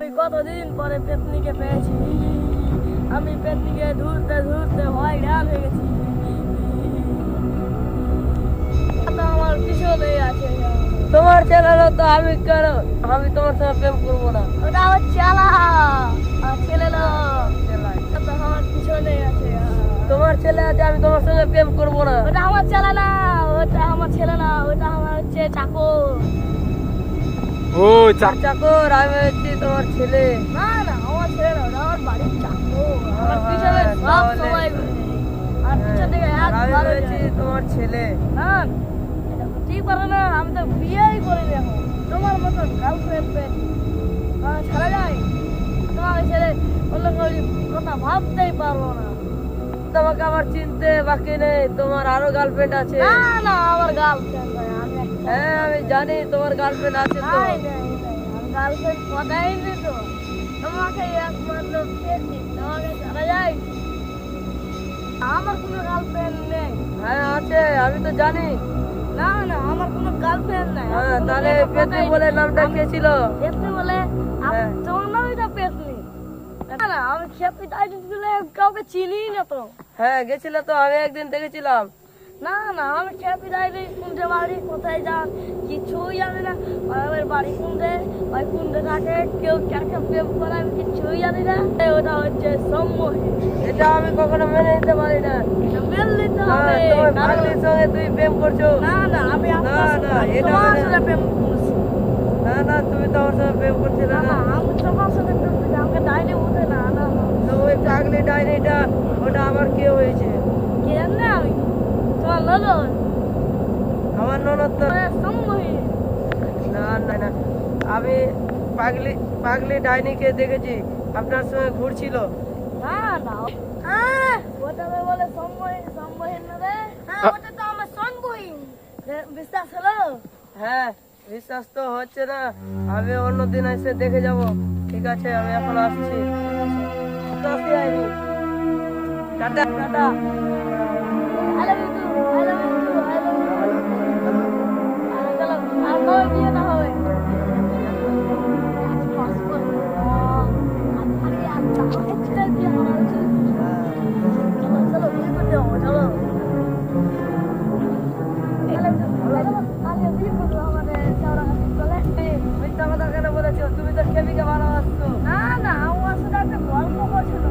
কতদিন পরে পেতনিকে পেয়েছি। আমি পেতনিকে ধরতে ধরতে হয়রান হয়ে গেছি। আমার পিছনে আছে। তোমার ছেলে তো আমি কেন? আমি তোমার সঙ্গে প্রেম করবো না। ওটা আমার চালা আর ছেলে না, আমার পিছনে আছে। তোমার ছেলে আছে, আমি তোমার সঙ্গে প্রেম করবো না। ওটা আমার ছেলে না, ওটা আমার ছেলে না, ওটা আমার হচ্ছে চাকর। ও চাকর, আমি হচ্ছি তোমার ছেলে। না না, আমার ছেলে না, ওটা আমার বাড়ির চাকর। আমার পিছনে সব সময় ঘুরে আর পিছন থেকে আমি একবার হচ্ছি তোমার ছেলে। না, এটা তো ঠিক পারে না। আমি তো বিয়েই করিনি এখন। তোমার মতন গার্লফ্রেন্ড ছাড়া যায়? তোমাকে ছেড়ে অন্য কারোর কথা ভাবতেই পারবো না। তোমাকে আমার চিনতে বাকি নেই, তোমার আরো গার্লফ্রেন্ড আছে। না না, আমার গার্লফ্রেন্ড নাই। আমি একটা হ্যাঁ আমি জানি তোমার গার্লফ্রেন্ড আছে তো। নাই নাই নাই, আমি গার্লফ্রেন্ড পটাইনি তো। তোমাকে একমাত্র পেয়েছি, তোমাকে ছাড়া যায়? আমার কোনো গার্লফ্রেন্ড নেই। হ্যাঁ আছে, আমি তো জানি। না না, আমার কোনো গার্লফ্রেন্ড নাই। হ্যাঁ তাহলে পেতনি বলে নামটা কে ছিল? পেতনি বলে? হ্যাঁ। তোমার নামই তো পেতনি। না না, আমি খেপি টাইটেল বলে কাউকে চিনি না তো। হ্যাঁ গেছিলে তো, আমি একদিন দেখেছিলাম। না না, আমি খেপি টাইটেল কোনটা বাড়ি কোথায় যান কিছুই জানি না। আমার বাড়ি কোনটে, ওই কোনটে থাকে, কেউ কাকে প্রেম করে আমি কিছুই জানি না। ওটা হচ্ছে সম্মোহী। এটা আমি কখনো মেনে নিতে পারি না। এটা মেনে নিতে হ্যাঁ, হবে। তোমার কারণ- ভাগ্নির সঙ্গে তুই প্রেম করছো। না না, আমি না, না, এটা তোমার মানে- সাথে প্রেম করছি। না না, তুমি তো আমার সঙ্গে প্রেম করছিলে না না। না, আমি তোমার সাথে প্রেম করছি। আমাকে ডাইনি উঠে না। না না, তো ওই চাকলি ডাইনিটা ওটা আমার কে হয়েছে? কে জানি আমি? তোমার ননদ? আমার ননদ তো। সম্মোহী। না না না, আমি পাগলি পাগলি ডাইনিকে দেখেছি, আপনার সঙ্গে ঘুরছিল। না না, ওটা তো বলে সম্মোহী। সম্মোহী না রে? হ্যাঁ, ওটা তো আমার সম্মোহী। বিশ্বাস হলো? হ্যাঁ বিশ্বাস তো হচ্ছে না, আমি অন্যদিন এসে দেখে যাব। ঠিক আছে, আমি এখন আসছি। তো আসি আমি। Tata tata. I love you too. I love you too. I love you too. চলো, আর কবে বিয়ে না হবে? চলো, চলো, বিয়ে করতে হবে, চলো। কালকে বিয়ে করবো আমাদের চৌরাহাটির তলে। মিথ্যা কথা কেন বলেছো? তুমি তো খেমিকে ভালোবাসছো। না না, আমার সাথে একটা গল্প করছিল।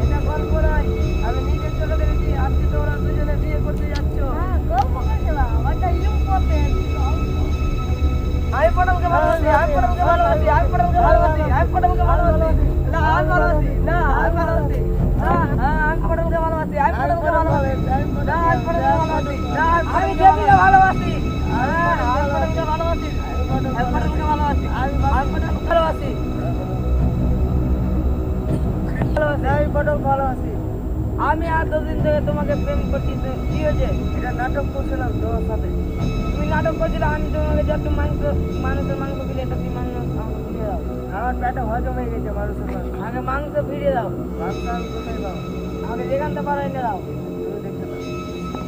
এটা গল্প নয়, আমি নিজের চোখে দেখেছি। আজকে তোমরা দুজনে বিয়ে করতে যাচ্ছ। হ্যাঁ, গল্প করছিলাম। একটা ইম্পর্টেন্ট গল্প। আমি পটলকে ভালোবাসি, আমি পটলকে ভালোবাসি, আমি পটলকে ভালোবাসি, আমি পটলকে ভালোবাসি। না আমি ভালোবাসি, না আমি ভালোবাসি। হ্যাঁ হ্যাঁ, আমি পটলকে ভালোবাসি, আমি পটলকে ভালোবাসি। না আমি পটলকে ভালোবাসি, না আমি খেমিকে ভালোবাসি। হ্যাঁ আমি পটলকে ভালোবাসি, আমি পটলকে ভালোবাসি, আমি পটলকে ভালোবাসি। আমি পটল ভালোবাসি। আমি আর দুদিন থেকে তোমাকে প্রেম করছি, তো কি হয়েছে? এটা নাটক করছিলাম তোমার সাথে। তুমি নাটক করছিলে, আমি তোমাকে যত মানুষের মাংস ফিরিয়ে দাও, তুমি মাংস আমাকে ফিরিয়ে দাও। আমার পেটে হজম হয়ে গেছে মানুষের মাংস। আগে মাংস ফিরিয়ে দাও। মাংস আমি কোথায় দাও? আমাকে যেখানটা পারো এনে দাও। তুমি দেখতে পারো।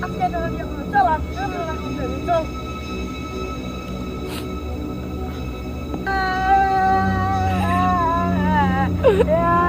আজকে তো বিয়ে করবো। চল, চল না করতে হবে, চল। Yeah.